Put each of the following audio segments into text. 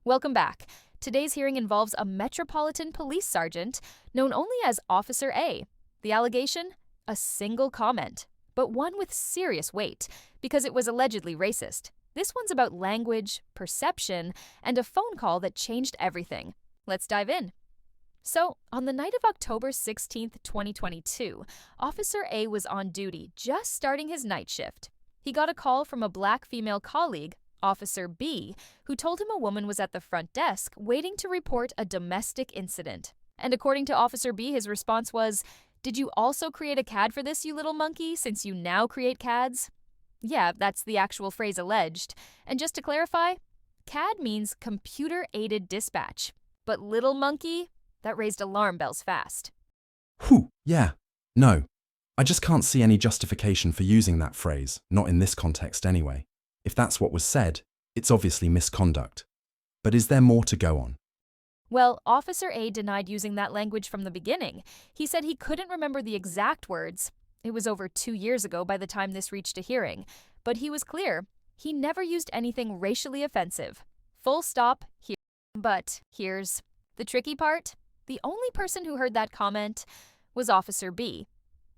Welcome back. Today's hearing involves a Metropolitan Police Sergeant known only as Officer A. The allegation? A single comment, but one with serious weight because it was allegedly racist. This one's about language, perception, and a phone call that changed everything. Let's dive in. So, on the night of October 16th, 2022, Officer A was on duty, just starting his night shift. He got a call from a black female colleague, Officer B, who told him a woman was at the front desk waiting to report a domestic incident. And according to Officer B, his response was, "Did you also create a CAD for this, you little monkey, since you now create CADs?" Yeah, that's the actual phrase alleged. And just to clarify, CAD means computer-aided dispatch. But little monkey? That raised alarm bells fast. Whew, yeah. No, I just can't see any justification for using that phrase, not in this context anyway. If that's what was said, it's obviously misconduct. But is there more to go on? Well, Officer A denied using that language from the beginning. He said he couldn't remember the exact words. It was over 2 years ago by the time this reached a hearing. But he was clear. He never used anything racially offensive. Full stop, here. But here's the tricky part. The only person who heard that comment was Officer B.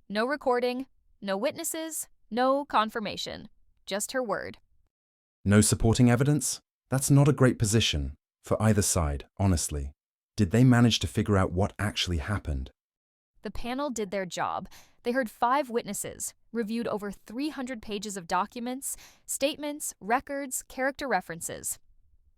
No recording, no witnesses, no confirmation. Just her word. No supporting evidence? That's not a great position for either side, honestly. Did they manage to figure out what actually happened? The panel did their job. They heard 5 witnesses, reviewed over 300 pages of documents, statements, records, character references.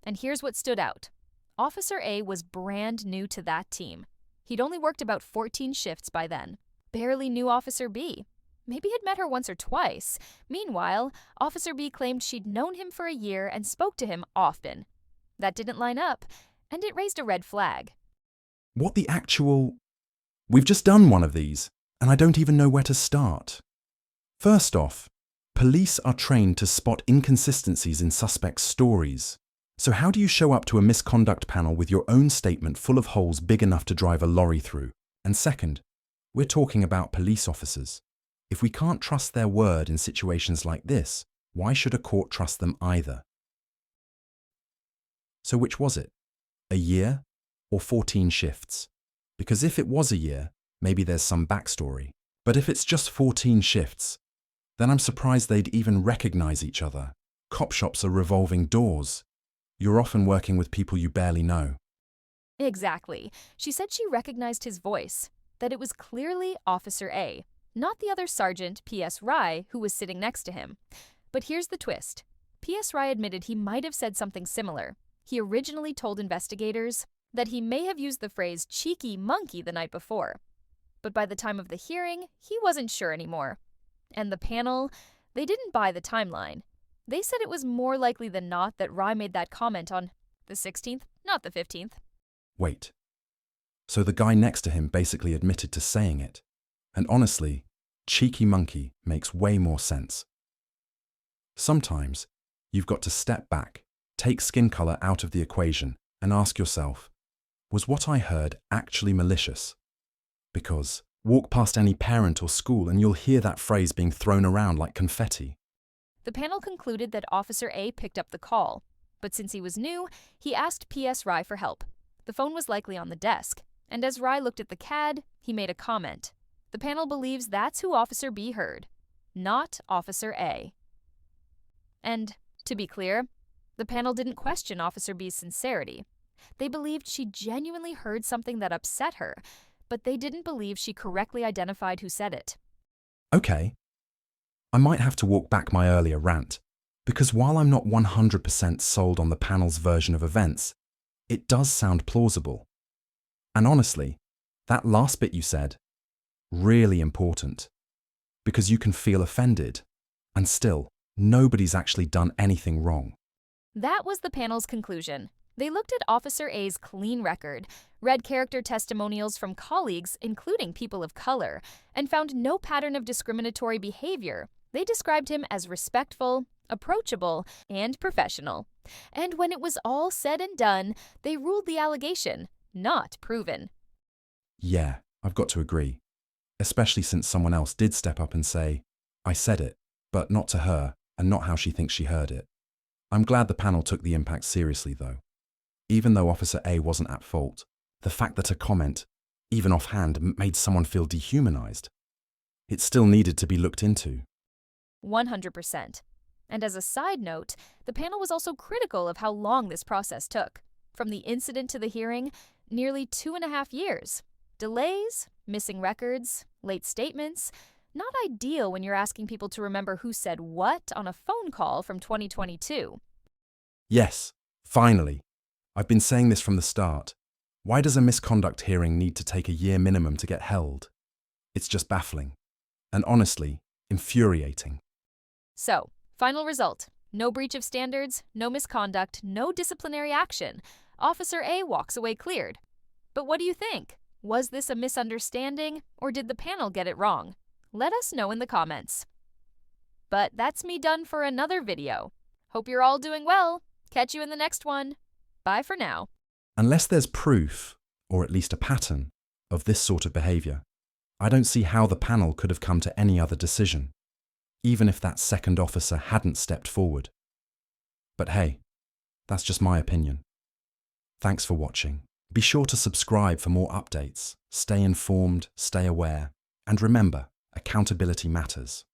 And here's what stood out. Officer A was brand new to that team. He'd only worked about 14 shifts by then. Barely knew Officer B. Maybe had met her once or twice. Meanwhile, Officer B claimed she'd known him for a year and spoke to him often. That didn't line up, and it raised a red flag. What the actual... We've just done one of these, and I don't even know where to start. First off, police are trained to spot inconsistencies in suspects' stories. So how do you show up to a misconduct panel with your own statement full of holes big enough to drive a lorry through? And second, we're talking about police officers. If we can't trust their word in situations like this, why should a court trust them either? So which was it? A year or 14 shifts? Because if it was a year, maybe there's some backstory. But if it's just 14 shifts, then I'm surprised they'd even recognize each other. Cop shops are revolving doors. You're often working with people you barely know. Exactly. She said she recognized his voice, that it was clearly Officer A, not the other Sergeant, P.S. Rye, who was sitting next to him. But here's the twist. P.S. Rye admitted he might have said something similar. He originally told investigators that he may have used the phrase cheeky monkey the night before. But by the time of the hearing, he wasn't sure anymore. And the panel, they didn't buy the timeline. They said it was more likely than not that Rye made that comment on the 16th, not the 15th. Wait. So the guy next to him basically admitted to saying it. And honestly, cheeky monkey makes way more sense. Sometimes, you've got to step back, take skin color out of the equation, and ask yourself, was what I heard actually malicious? Because walk past any parent or school and you'll hear that phrase being thrown around like confetti. The panel concluded that Officer A picked up the call, but since he was new, he asked P.S. Rye for help. The phone was likely on the desk, and as Rye looked at the CAD, he made a comment. The panel believes that's who Officer B heard, not Officer A. And, to be clear, the panel didn't question Officer B's sincerity. They believed she genuinely heard something that upset her, but they didn't believe she correctly identified who said it. Okay. I might have to walk back my earlier rant, because while I'm not 100% sold on the panel's version of events, it does sound plausible. And honestly, that last bit you said, really important, because you can feel offended, and still, nobody's actually done anything wrong. That was the panel's conclusion. They looked at Officer A's clean record, read character testimonials from colleagues, including people of color, and found no pattern of discriminatory behavior. They described him as respectful, approachable, and professional. And when it was all said and done, they ruled the allegation not proven. Yeah, I've got to agree. Especially since someone else did step up and say, I said it, but not to her, and not how she thinks she heard it. I'm glad the panel took the impact seriously, though. Even though Officer A wasn't at fault, the fact that a comment, even offhand, made someone feel dehumanized, it still needed to be looked into. 100%. And as a side note, the panel was also critical of how long this process took. From the incident to the hearing, nearly 2.5 years. Delays, missing records, late statements. Not ideal when you're asking people to remember who said what on a phone call from 2022. Yes, finally. I've been saying this from the start. Why does a misconduct hearing need to take a year minimum to get held? It's just baffling. And honestly, infuriating. So, final result. No breach of standards, no misconduct, no disciplinary action. Officer A walks away cleared. But what do you think? Was this a misunderstanding, or did the panel get it wrong? Let us know in the comments. But that's me done for another video. Hope you're all doing well. Catch you in the next one. Bye for now. Unless there's proof, or at least a pattern, of this sort of behaviour, I don't see how the panel could have come to any other decision, even if that second officer hadn't stepped forward. But hey, that's just my opinion. Thanks for watching. Be sure to subscribe for more updates. Stay informed, stay aware, and remember, accountability matters.